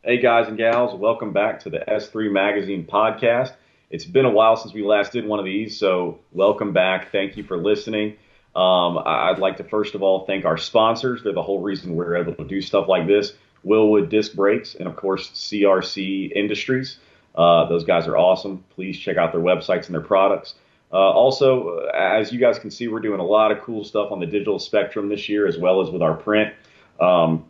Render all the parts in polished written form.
Hey guys and gals, welcome back to the S3 Magazine podcast. It's been a while since we last did one of these, so welcome back. Thank you for listening. I'd like to first of all thank our sponsors. They're the whole reason we're able to do stuff like this. Willwood Disc Brakes and of course CRC Industries. Those guys are awesome. Please check out their websites and their products. Also, as you guys can see, we're doing a lot of cool stuff on the digital spectrum this year, as well as with our print. Um,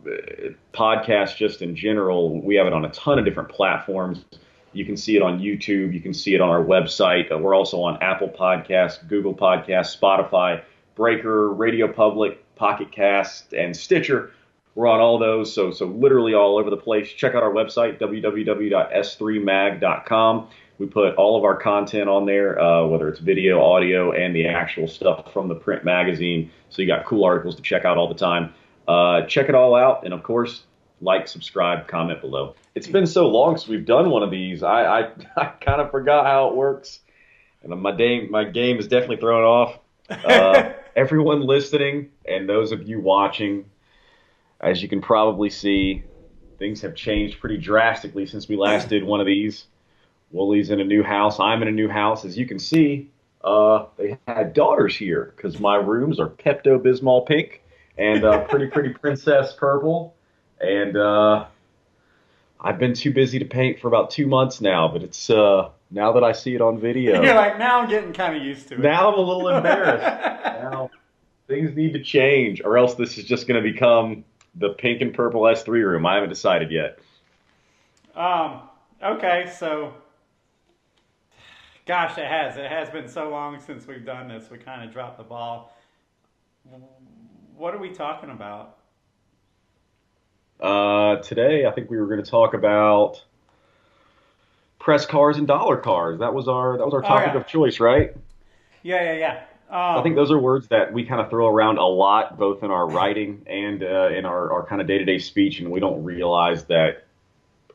Podcasts just in general, we have it on a ton of different platforms. You can see it on YouTube. You can see it on our website. We're also on Apple Podcasts, Google Podcasts, Spotify, Breaker, Radio Public, Pocket Cast, and Stitcher. We're on all those, so literally all over the place. Check out our website, www.s3mag.com. We put all of our content on there, whether it's video, audio, and the actual stuff from the print magazine. So you got cool articles to check out all the time. Check it all out, and of course, like, subscribe, comment below. It's been so long since we've done one of these. I kind of forgot how it works, and my game is definitely thrown off. Everyone listening and those of you watching, as you can probably see, things have changed pretty drastically since we last did one of these. Wooley's in a new house. I'm in a new house. As you can see, they had daughters here because my rooms are Pepto-Bismol pink and pretty princess purple. And I've been too busy to paint for about 2 months now, but it's now that I see it on video. You're like, now I'm getting kind of used to it. Now I'm a little embarrassed. Now things need to change, or else this is just going to become the pink and purple S3 room. I haven't decided yet. Okay, so, gosh, it has. It has been so long since we've done this. We kind of dropped the ball. What are we talking about? Today, I think we were going to talk about press cars and dollar cars. That was our Oh, topic yeah. of choice, right? Yeah. I think those are words that we kind of throw around a lot, both in our writing and in our kind of day-to-day speech, and we don't realize that.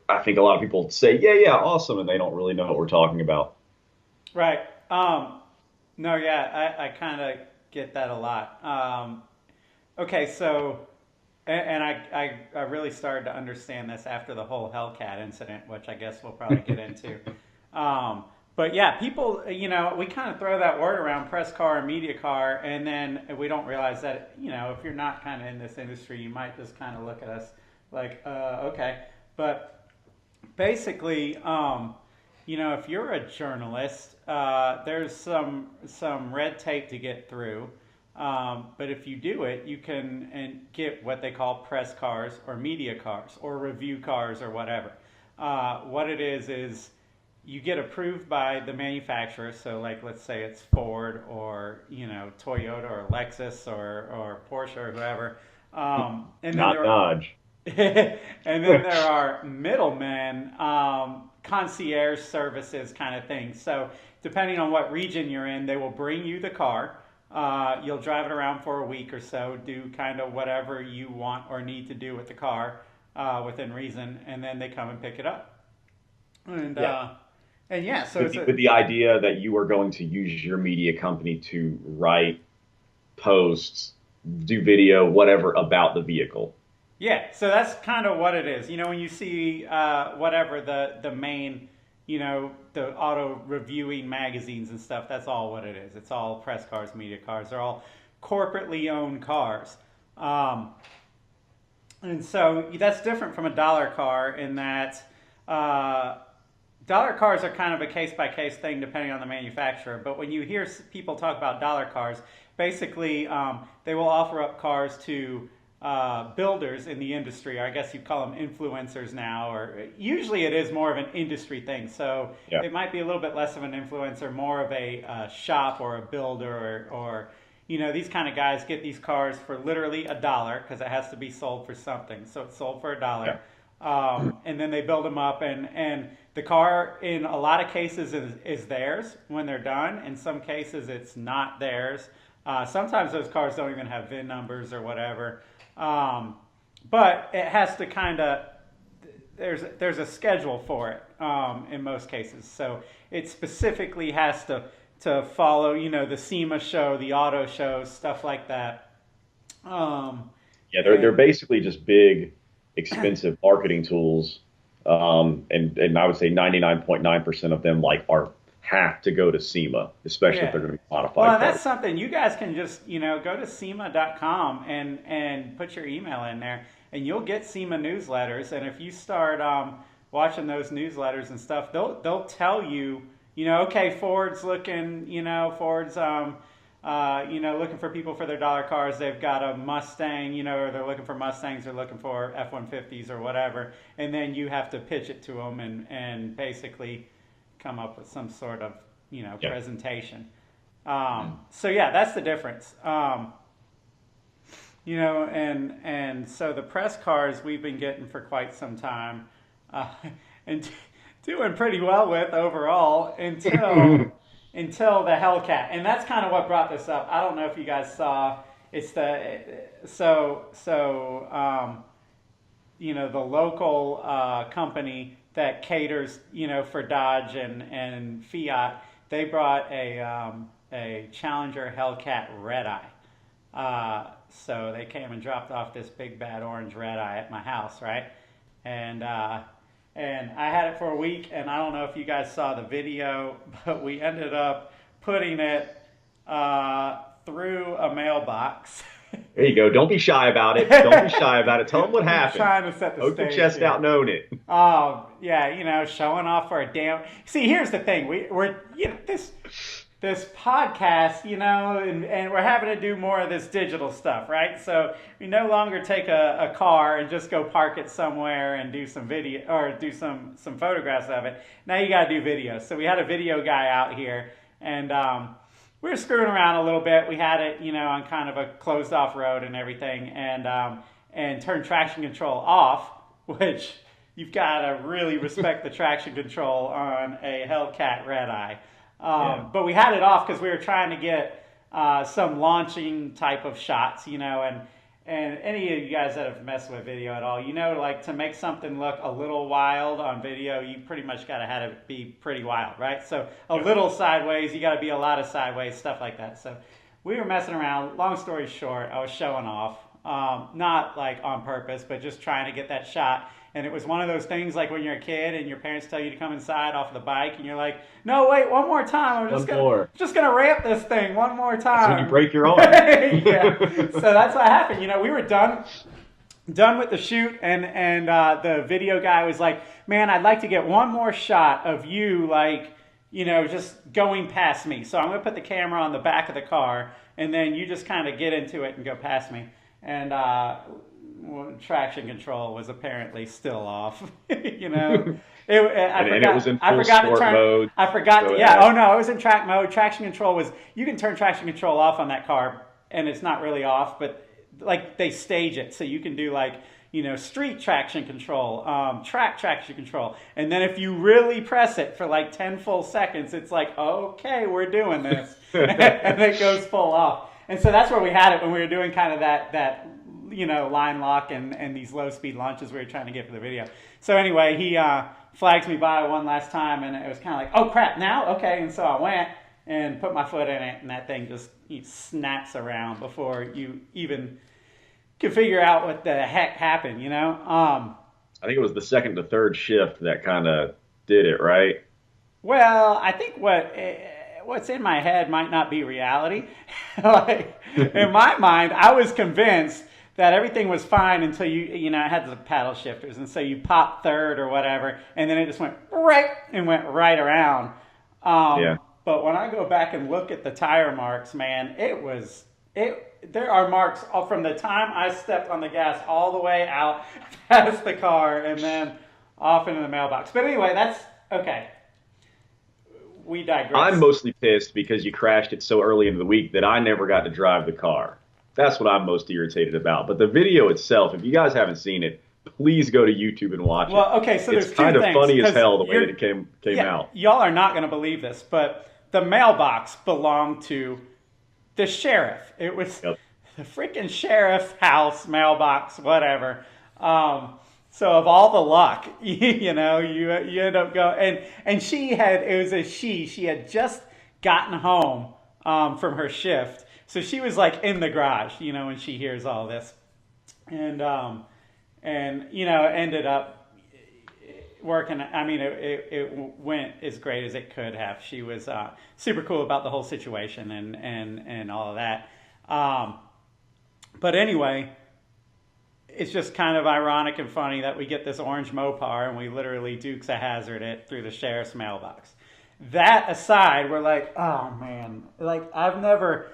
I think a lot of people say, yeah, awesome, and they don't really know what we're talking about. Right. No, yeah, I kind of get that a lot. Okay, so, and I really started to understand this after the whole Hellcat incident, which I guess we'll probably get into. But yeah, people, we kind of throw that word around, press car and media car, and then we don't realize that, if you're not kind of in this industry, you might just kind of look at us like, okay. But basically, if you're a journalist, there's some red tape to get through. But if you do it, you can get what they call press cars or media cars or review cars or whatever. What it is you get approved by the manufacturer. So, like, let's say it's Ford or Toyota or Lexus or Porsche or whoever. And then Not Dodge. and then there are middlemen, concierge services kind of things. So depending on what region you're in, they will bring you the car. You'll drive it around for a week or so, do kind of whatever you want or need to do with the car within reason, and then they come and pick it up. And Yeah. and yeah, so With the idea that you are going to use your media company to write posts, do video, whatever about the vehicle. yeah, so that's kind of what it is. When you see whatever the main, the auto reviewing magazines and stuff, that's all what it is. It's all press cars, media cars. They're all corporately owned cars. And so that's different from a dollar car in that dollar cars are kind of a case by case thing depending on the manufacturer. But when you hear people talk about dollar cars, basically they will offer up cars to builders in the industry, or I guess you call them influencers now, or usually it is more of an industry thing. So Yeah. it might be a little bit less of an influencer, more of a shop or a builder, or these kind of guys get these cars for literally $1 because it has to be sold for something. So it's sold for $1. And then they build them up, and the car in a lot of cases is theirs when they're done. In some cases it's not theirs. Sometimes those cars don't even have VIN numbers or whatever. But it has to kind of, there's a schedule for it in most cases. So it specifically has to follow, the SEMA show, the auto shows, stuff like that. Yeah, they're basically just big, expensive marketing tools And I would say 99.9% of them have to go to SEMA, especially if Yeah. they're going to be modified Well, and cars. that's something you guys can just, go to SEMA.com and put your email in there, and you'll get SEMA newsletters. And if you start watching those newsletters and stuff, they'll tell you, okay, Ford's looking, looking for people for their dollar cars. They've got a Mustang, or they're looking for Mustangs, or looking for F-150s or whatever. And then you have to pitch it to them and basically come up with some sort of, Yeah. presentation. So yeah, that's the difference. And so the press cars we've been getting for quite some time, and doing pretty well with overall until the Hellcat, and that's kind of what brought this up. I don't know if you guys saw. It's the the local company that caters for Dodge and Fiat. They brought a Challenger Hellcat Redeye. So they came and dropped off this big bad orange Redeye at my house, right? And I had it for a week, and I don't know if you guys saw the video, but we ended up putting it through a mailbox. There you go. Don't be shy about it. Don't be shy about it. Tell them what happened. I'm trying to set the Poke stage your chest here. out and own it. Oh yeah, showing off for a damn. See, here's the thing: we're this podcast, and we're having to do more of this digital stuff, right? So we no longer take a car and just go park it somewhere and do some video or do some photographs of it. Now you got to do video. So we had a video guy out here, and we were screwing around a little bit. We had it, on kind of a closed off road and everything, and turned traction control off, which you've got to really respect the traction control on a Hellcat Redeye. But we had it off because we were trying to get some launching type of shots, and any of you guys that have messed with video at all, like to make something look a little wild on video, you pretty much got to have it be pretty wild, right? So a little sideways, you got to be a lot of sideways, stuff like that. So we were messing around. Long story short, I was showing off, not like on purpose, but just trying to get that shot. And it was one of those things like when you're a kid and your parents tell you to come inside off the bike and you're like, no, wait, one more time. I'm just gonna ramp this thing one more time. That's when you break your arm. Yeah. So that's what happened. We were done with the shoot, and the video guy was like, man, I'd like to get one more shot of you, just going past me. So I'm gonna put the camera on the back of the car, and then you just kind of get into it and go past me. And traction control was apparently still off. It was in full sport mode. Oh no, it was in track mode. Traction control was, you can turn traction control off on that car and it's not really off, but like they stage it so you can do street traction control, track traction control, and then if you really press it for 10 full seconds, it's like, okay, we're doing this. And it goes full off. And so that's where we had it when we were doing kind of that line lock and these low speed launches we were trying to get for the video. So anyway, he flags me by one last time, and it was kind of like, oh crap, now? Okay. And so I went and put my foot in it, and that thing just snaps around before you even can figure out what the heck happened, I think it was the second to third shift that kind of did it, right? Well, I think what's in my head might not be reality. In my mind, I was convinced that everything was fine until I had the paddle shifters, and so you pop third or whatever, and then it just went right around. But when I go back and look at the tire marks, man, there are marks from the time I stepped on the gas all the way out past the car and then off into the mailbox. But anyway, that's okay. We digress. I'm mostly pissed because you crashed it so early into the week that I never got to drive the car. That's what I'm most irritated about. But the video itself, if you guys haven't seen it, please go to YouTube and watch it. Well, okay, so there's it's kind of funny as hell the way that it came out. Y'all are not going to believe this, but the mailbox belonged to the sheriff. It was the freaking sheriff's house mailbox, whatever. So of all the luck, you end up going, and she had just gotten home from her shift. So she was in the garage, when she hears all this, and ended up working. I mean, it went as great as it could have. She was super cool about the whole situation and all of that. But anyway, it's just kind of ironic and funny that we get this orange Mopar and we literally Dukes a Hazzard it through the sheriff's mailbox. That aside, we're like, oh man, like I've never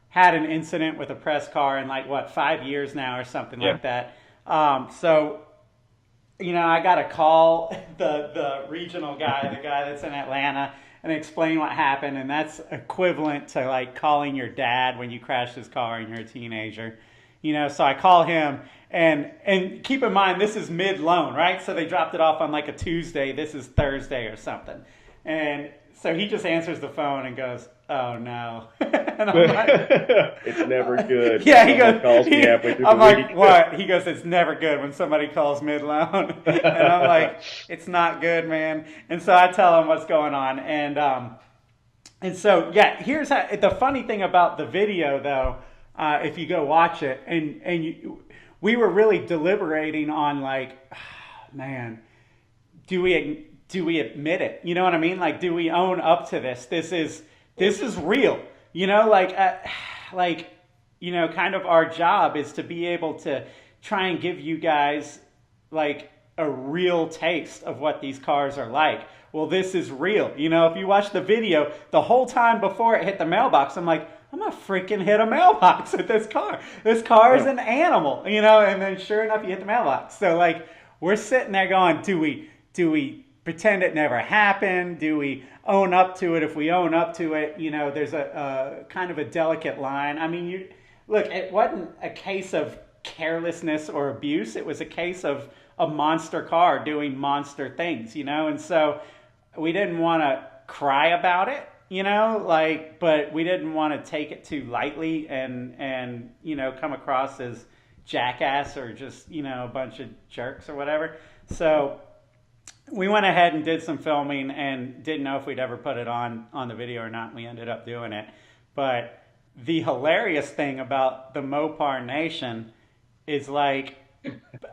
had an incident with a press car in like what 5 years now or something like that. So, you know, I got to call the regional guy, the guy that's in Atlanta, and explain what happened. And that's equivalent to like calling your dad when you crashed his car and you're a teenager. You know, so I call him, and keep in mind, this is mid-loan, right? So they dropped it off on like a Tuesday. This is Thursday or something. And so he just answers the phone and goes, "Oh no!" And I'm like, "It's never good." Yeah, he goes. I'm like, week. "What?" He goes, "It's never good when somebody calls mid-loan." And I'm like, "It's not good, man." And so I tell him what's going on, and so yeah, here's how. The funny thing about the video, though, if you go watch it, we were really deliberating on like, man, do we admit it? You know what I mean? Like, do we own up to this? This is real. You know, like, you know, kind of our job is to be able to try and give you guys like a real taste of what these cars are like. Well, this is real. You know, if you watch the video, the whole time before it hit the mailbox, I'm like, I'm gonna freaking hit a mailbox with this car. This car is an animal, you know. And then sure enough, you hit the mailbox. So like, we're sitting there going, do we pretend it never happened? Do we own up to it? If we own up to it, you know, there's a kind of a delicate line. I mean, look, it wasn't a case of carelessness or abuse. It was a case of a monster car doing monster things, you know. And so we didn't want to cry about it, you know, like, but we didn't want to take it too lightly and you know, come across as jackass or just, you know, a bunch of jerks or whatever. So we went ahead and did some filming and didn't know if we'd ever put it on the video or not. And we ended up doing it. But the hilarious thing about the Mopar Nation is like,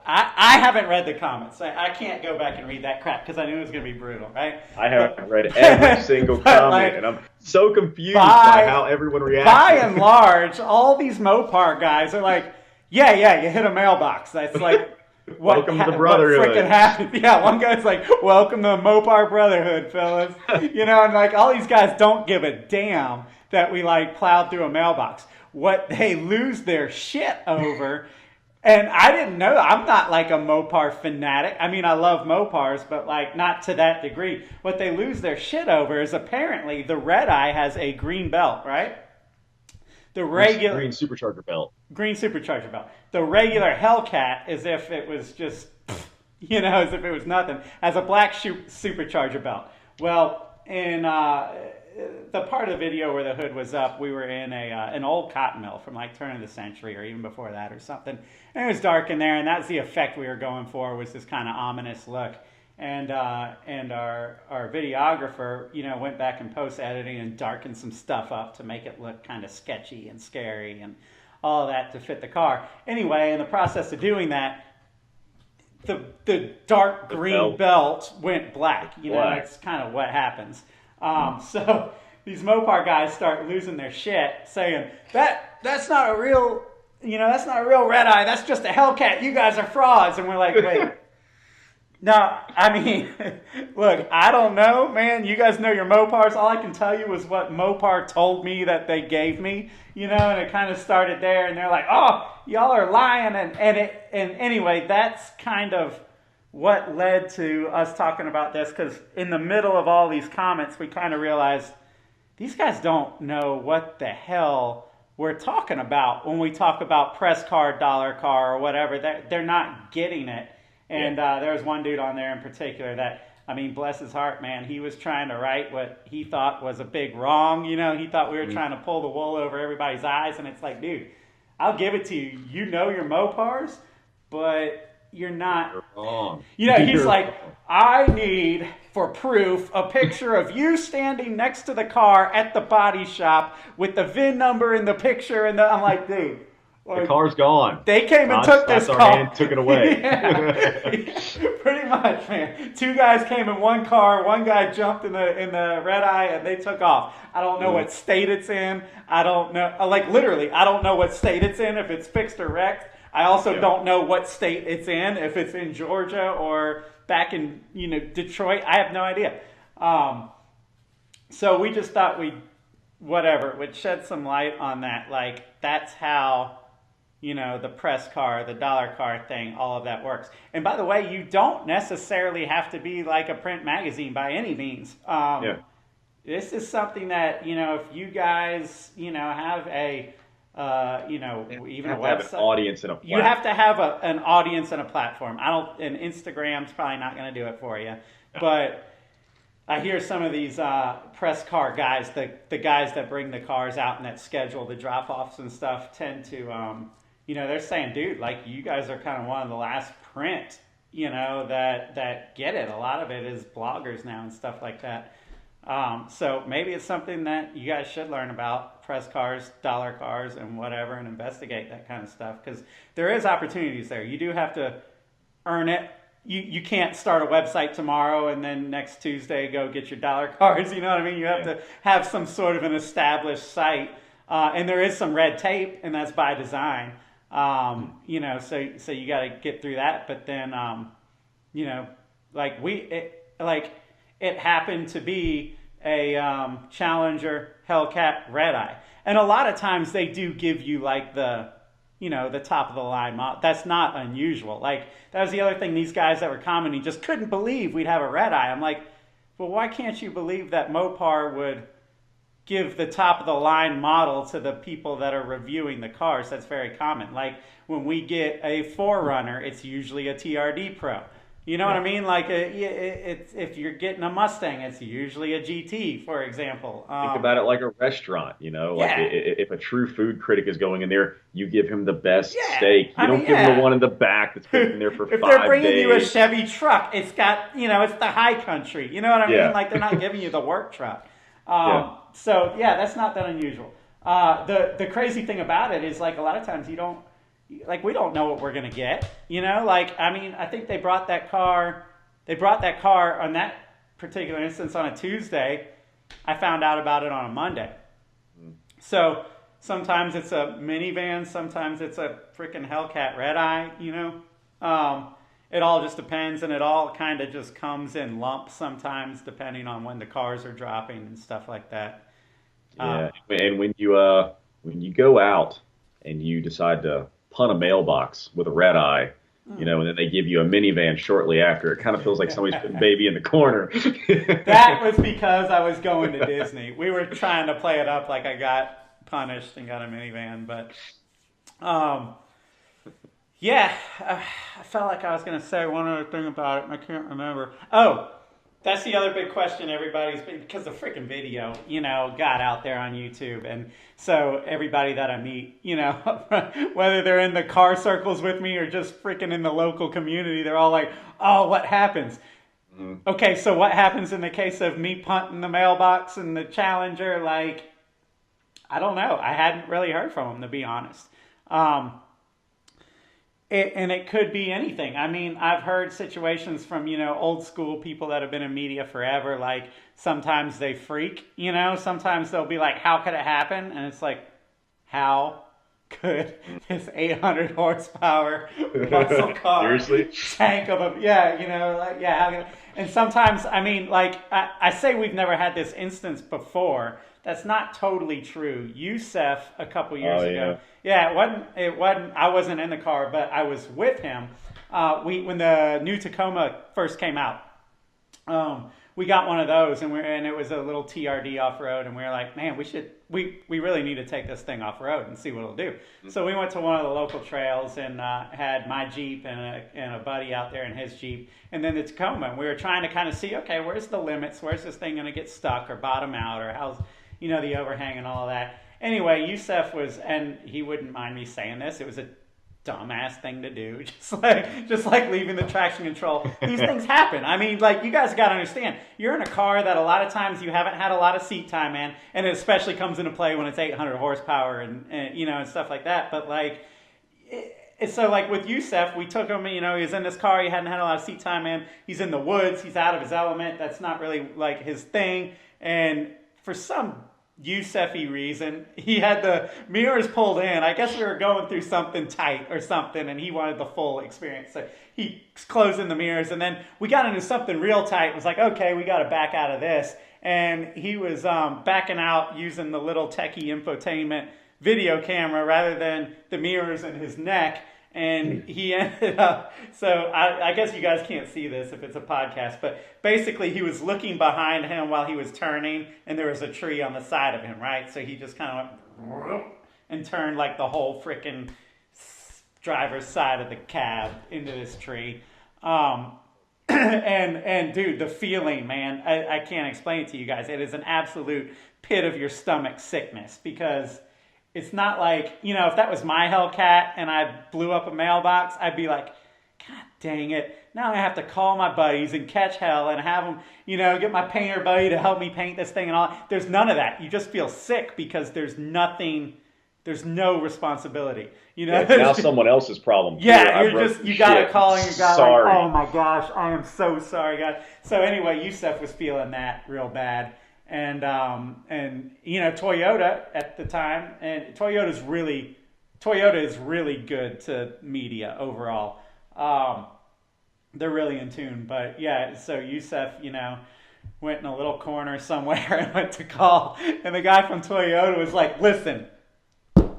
I haven't read the comments. I can't go back and read that crap because I knew it was going to be brutal, right? I haven't read every single comment, like, and I'm so confused by how everyone reacts. By and large, all these Mopar guys are like, yeah, you hit a mailbox. That's like, welcome to the brotherhood. What freaking happened? Yeah, one guy's like, welcome to the Mopar brotherhood, fellas. You know, and like all these guys don't give a damn that we like plowed through a mailbox. What they lose their shit over. And I didn't know, I'm not like a Mopar fanatic. I mean, I love Mopars, but like not to that degree. What they lose their shit over is apparently the Redeye has a green belt, right? The regular green supercharger belt. Green supercharger belt. The regular Hellcat, as if it was just, you know, as if it was nothing, has a black supercharger belt. Well, in the part of the video where the hood was up, we were in an old cotton mill from like turn of the century or even before that or something. And it was dark in there, and that's the effect we were going for, was this kind of ominous look. And our videographer, you know, went back in post editing and darkened some stuff up to make it look kind of sketchy and scary and all of that to fit the car. Anyway, in the process of doing that, the dark green belt went black. You know, that's kind of what happens. So these Mopar guys start losing their shit, saying that's not a real, you know, that's not a real Redeye. That's just a Hellcat. You guys are frauds. And we're like, wait. No, I mean, look, I don't know, man. You guys know your Mopars. All I can tell you is what Mopar told me that they gave me, you know, and it kind of started there. And they're like, oh, y'all are lying. And anyway, that's kind of what led to us talking about this, because in the middle of all these comments, we kind of realized these guys don't know what the hell we're talking about when we talk about press car, dollar car, or whatever. They're not getting it. And there was one dude on there in particular that, I mean, bless his heart, man, he was trying to right what he thought was a big wrong. You know, he thought we were trying to pull the wool over everybody's eyes. And it's like, dude, I'll give it to you. You know your Mopars, but you're not. You're wrong. You know, he's like, I need, for proof, a picture of you standing next to the car at the body shop with the VIN number in the picture. And I'm like, dude, The car's gone. They came and took this our car. hand, took it away. Pretty much, man. Two guys came in one car. One guy jumped in the Redeye, and they took off. I don't know what state it's in. I don't know. Like literally, I don't know what state it's in. If it's fixed or wrecked. I also don't know what state it's in. If it's in Georgia or back in Detroit, I have no idea. So we just thought would shed some light on that. Like that's how. The press car, the dollar car thing, all of that works. And by the way, you don't necessarily have to be like a print magazine by any means. This is something that, if you guys, have a, even a website. Have an audience and a platform. You have to have an audience and a platform. And Instagram's probably not going to do it for you. But I hear some of these press car guys, the guys that bring the cars out and that schedule the drop-offs and stuff tend to, they're saying, dude, like you guys are kind of one of the last print, that get it. A lot of it is bloggers now and stuff like that. So maybe it's something that you guys should learn about, press cars, dollar cars, and whatever, and investigate that kind of stuff. Because there is opportunities there. You do have to earn it. You can't start a website tomorrow and then next Tuesday go get your dollar cards. You know what I mean? You have to have some sort of an established site. And there is some red tape, and that's by design. So you got to get through that. But then, it happened to be a Challenger Hellcat Redeye. And a lot of times they do give you like the top of the line model. That's not unusual. Like that was the other thing. These guys that were commenting just couldn't believe we'd have a Redeye. I'm like, well, why can't you believe that Mopar would give the top of the line model to the people that are reviewing the cars? That's very common. Like when we get a 4Runner, it's usually a TRD Pro. You know what I mean? Like if you're getting a Mustang, it's usually a GT, for example. Think about it like a restaurant, if a true food critic is going in there, you give him the best steak. You don't give him the one in the back that's been there for 5 days. If they're bringing you a Chevy truck, it's got, it's the high country. You know what I mean? Like they're not giving you the work truck. So that's not that unusual. The crazy thing about it is like a lot of times we don't know what we're going to get, I think they brought that car on that particular instance on a Tuesday. I found out about it on a Monday. So sometimes it's a minivan, sometimes it's a freaking Hellcat Redeye, it all just depends, and it all kind of just comes in lumps sometimes depending on when the cars are dropping and stuff like that. And when you go out and you decide to punt a mailbox with a Redeye, and then they give you a minivan shortly after, it kind of feels like somebody's putting baby in the corner. That was because I was going to Disney. We were trying to play it up like I got punished and got a minivan, but I felt like I was going to say one other thing about it, and I can't remember. Oh, that's the other big question because the freaking video, got out there on YouTube. And so everybody that I meet, whether they're in the car circles with me or just freaking in the local community, they're all like, oh, what happens? Okay, so what happens in the case of me punting the mailbox and the Challenger? Like, I don't know. I hadn't really heard from them, to be honest. It could be anything. I mean, I've heard situations from, old school people that have been in media forever. Like sometimes they freak, sometimes they'll be like, how could it happen? And it's like, how could this 800 horsepower muscle car tank of a, and sometimes, I say we've never had this instance before. That's not totally true. Youssef a couple years ago. Yeah, it wasn't. I wasn't in the car, but I was with him. When the new Tacoma first came out, we got one of those, and it was a little TRD off road, and we were like, man, we really need to take this thing off road and see what it'll do. So we went to one of the local trails and had my Jeep and a buddy out there in his Jeep, and then the Tacoma. And we were trying to kind of see, okay, where's the limits? Where's this thing going to get stuck or bottom out, or how's the overhang and all of that. Anyway, Youssef and he wouldn't mind me saying this, it was a dumbass thing to do, just like leaving the traction control. These things happen. You guys got to understand, you're in a car that a lot of times you haven't had a lot of seat time in, and it especially comes into play when it's 800 horsepower and stuff like that. But so like with Youssef, we took him, he was in this car, he hadn't had a lot of seat time in, he's in the woods, he's out of his element, that's not really like his thing, and for some Youssef-y reason, he had the mirrors pulled in. I guess we were going through something tight or something, and he wanted the full experience. So he closed in the mirrors, and then we got into something real tight. It was like, okay, we got to back out of this. And he was backing out using the little techie infotainment video camera rather than the mirrors in his neck. And he ended up, so I guess you guys can't see this if it's a podcast, but basically he was looking behind him while he was turning, and there was a tree on the side of him, right? So he just kind of went and turned like the whole freaking driver's side of the cab into this tree. And dude, the feeling, man, I can't explain it to you guys. It is an absolute pit of your stomach sickness, because it's not like, if that was my Hellcat and I blew up a mailbox, I'd be like, God dang it. Now I have to call my buddies and catch hell and have them, get my painter buddy to help me paint this thing and all. There's none of that. You just feel sick because there's no responsibility. Now someone else's problem. Yeah, you got to call and you got like, oh my gosh, I am so sorry, God. So anyway, Youssef was feeling that real bad. And Toyota at the time, and Toyota is really good to media overall. They're really in tune. But yeah, so Youssef, went in a little corner somewhere and went to call, and the guy from Toyota was like, "Listen,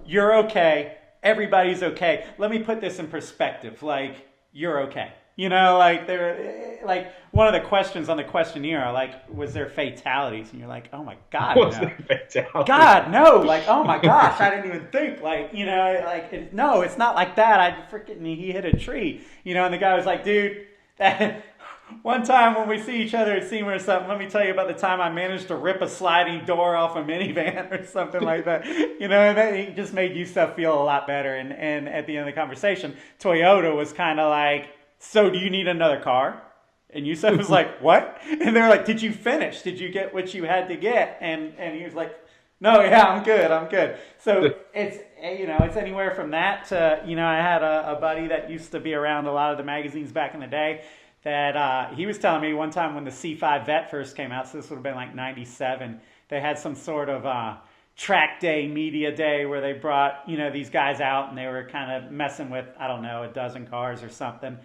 you're okay. Everybody's okay. Let me put this in perspective. Like, you're okay." They're like one of the questions on the questionnaire are like, was there fatalities? And you're like, oh my God, was there fatalities? God, no. Like, oh my gosh, I didn't even think. Like, no, it's not like that. He hit a tree. And the guy was like, dude, that one time when we see each other at SEMA or something, let me tell you about the time I managed to rip a sliding door off a minivan or something like that. And that he just made Youssef feel a lot better. And at the end of the conversation, Toyota was kind of like, so do you need another car? And Youssef was like, what? And they were like, did you finish? Did you get what you had to get? And he was like, no, yeah, I'm good. So it's anywhere from that to, I had a buddy that used to be around a lot of the magazines back in the day that he was telling me one time when the C5 Vet first came out, so this would have been like 97, they had some sort of track day, media day where they brought, these guys out and they were kind of messing with, I don't know, a dozen cars or something.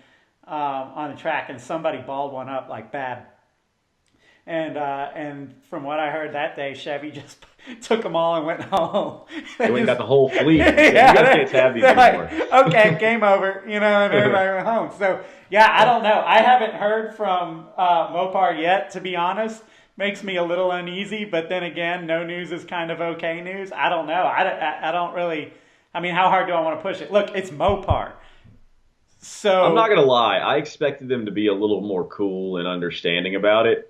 On the track, and somebody balled one up like bad. And from what I heard that day, Chevy just took them all and went home. They got the whole fleet. Yeah, you guys can't have these anymore. Like, okay, game over. And everybody went home. So yeah, I don't know. I haven't heard from Mopar yet, to be honest. Makes me a little uneasy, but then again, no news is kind of okay news. I don't know. I don't really. I mean, how hard do I want to push it? Look, it's Mopar. So I'm not going to lie. I expected them to be a little more cool and understanding about it,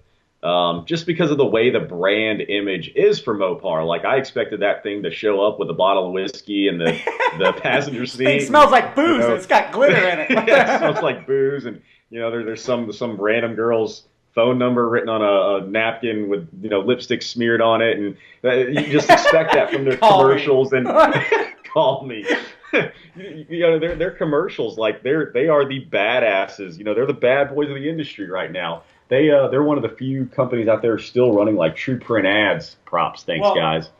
just because of the way the brand image is for Mopar. Like, I expected that thing to show up with a bottle of whiskey and the passenger seat. It smells like booze and it's got glitter in it. Yeah, it smells like booze, and there's some random girl's phone number written on a napkin with lipstick smeared on it, and you just expect that from their commercials. And call me. Their commercials, like they are the badasses. They're the bad boys of the industry right now. They're one of the few companies out there still running like true print ads. Props, thanks guys.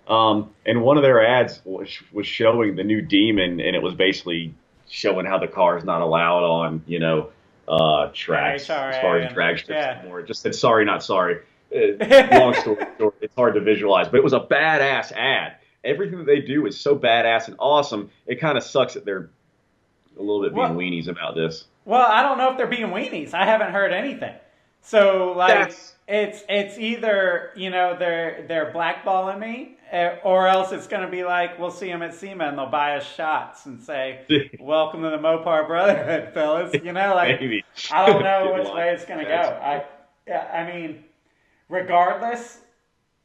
And one of their ads was showing the new Demon, and it was basically showing how the car is not allowed on tracks as far as drag strips anymore. It just said sorry, not sorry. Long story short, it's hard to visualize, but it was a badass ad. Everything that they do is so badass and awesome. It kind of sucks that they're a little bit being weenies about this. Well, I don't know if they're being weenies. I haven't heard anything. So like, it's either they're blackballing me, or else it's going to be like we'll see them at SEMA and they'll buy us shots and say, "Welcome to the Mopar Brotherhood, fellas." Maybe. I don't know which way it's going to go. I mean, regardless,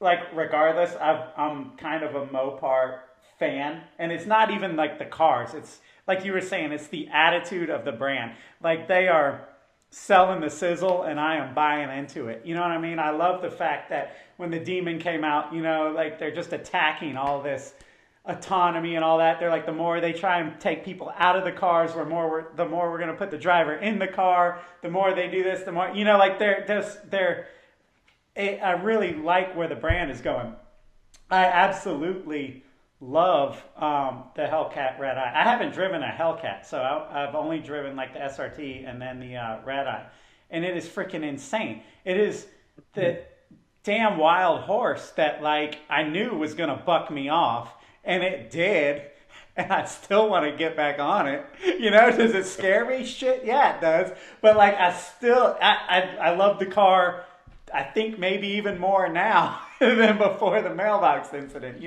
I'm kind of a Mopar fan, and it's not even like the cars. It's like you were saying, it's the attitude of the brand. Like, they are selling the sizzle, and I am buying into it. You know what I mean? I love the fact that when the Demon came out, like, they're just attacking all this autonomy and all that. They're like, the more they try and take people out of the cars, the more we're going to put the driver in the car. The more they do this, the more, like I really like where the brand is going. I absolutely love the Hellcat Redeye. I haven't driven a Hellcat, so I've only driven like the SRT and then the Redeye, and it is freaking insane. It is the damn wild horse that like I knew was gonna buck me off, and it did, and I still want to get back on it. Does it scare me? Shit, yeah, it does. But like I love the car. I think maybe even more now than before the mailbox incident.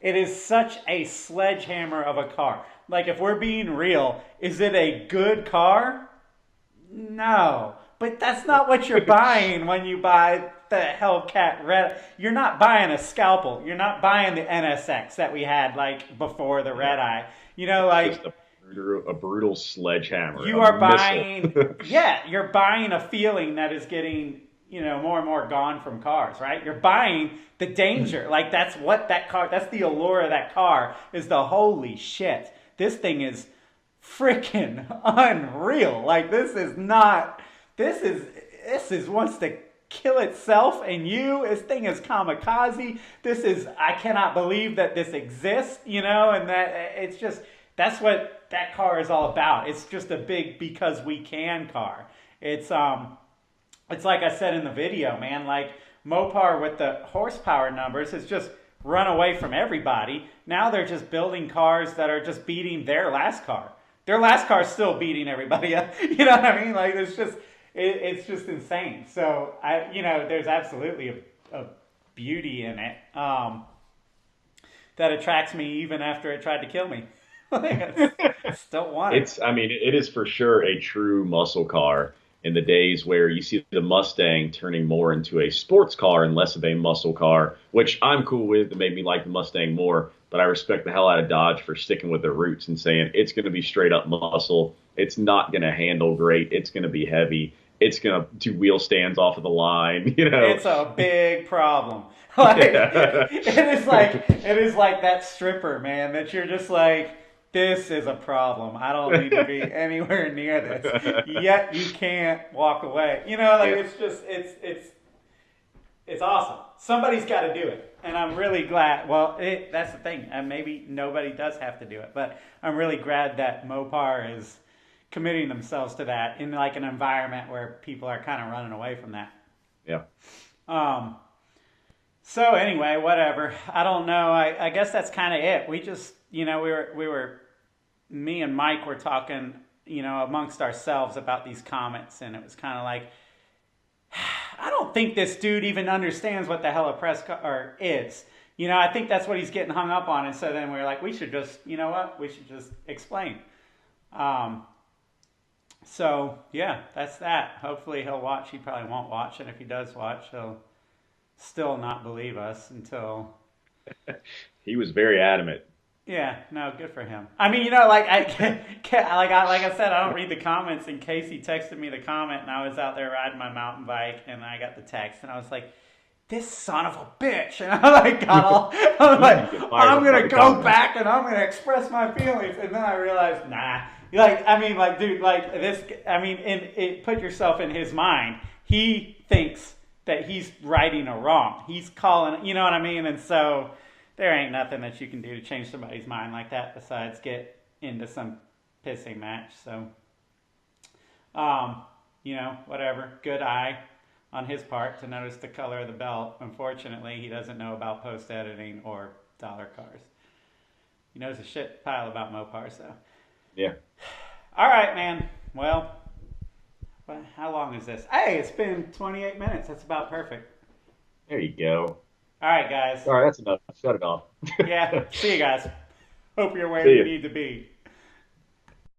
It is such a sledgehammer of a car. Like, if we're being real, is it a good car? No. But that's not what you're buying when you buy the Hellcat Red. You're not buying a scalpel. You're not buying the NSX that we had like before the Redeye. Like a brutal sledgehammer. You are buying, you're buying a feeling that is getting, more and more gone from cars, right? You're buying the danger. Like that's the allure of that car is the holy shit. This thing is freaking unreal. Like this is wants to kill itself and you. This thing is kamikaze. I cannot believe that this exists, and that it's just, that's what that car is all about. It's just a big because we can car. It's like I said in the video, man, like Mopar with the horsepower numbers has just run away from everybody. Now they're just building cars that are just beating their last car. Their last car is still beating everybody up. You know what I mean? Like it's just insane. So there's absolutely a beauty in it that attracts me even after it tried to kill me. I still want it. It is for sure a true muscle car in the days where you see the Mustang turning more into a sports car and less of a muscle car, which I'm cool with. It made me like the Mustang more, but I respect the hell out of Dodge for sticking with their roots and saying it's going to be straight up muscle. It's not going to handle great. It's going to be heavy. It's going to do wheel stands off of the line. It's a big problem. It is like that stripper, man, that you're just like, this is a problem. I don't need to be anywhere near this. Yet you can't walk away. It's awesome. Somebody's got to do it. And I'm really glad. Well, that's the thing. And maybe nobody does have to do it. But I'm really glad that Mopar is committing themselves to that in like an environment where people are kind of running away from that. Yeah. So anyway, whatever. I don't know. I guess that's kind of it. We just, me and Mike were talking, amongst ourselves about these comments, and it was kind of like, I don't think this dude even understands what the hell a press car is. I think that's what he's getting hung up on. And so then we were like, we should just, we should just explain. So yeah, that's that. Hopefully he'll watch. He probably won't watch. And if he does watch, he'll still not believe us until... He was very adamant. Yeah, no, good for him. I mean, like I said, I don't read the comments. And Casey texted me the comment, and I was out there riding my mountain bike, and I got the text, and I was like, "This son of a bitch!" And I'm gonna go back and I'm gonna express my feelings, and then I realized, nah. Put yourself in his mind. He thinks that he's righting a wrong. He's calling, you know what I mean? And so there ain't nothing that you can do to change somebody's mind like that besides get into some pissing match. So, whatever. Good eye on his part to notice the color of the belt. Unfortunately, he doesn't know about post-editing or dollar cars. He knows a shit pile about Mopars, though. Yeah. All right, man. Well, how long is this? Hey, it's been 28 minutes. That's about perfect. There you go. All right, guys. All right, that's enough. Shut it off. Yeah. See you guys. Hope you're where you need to be.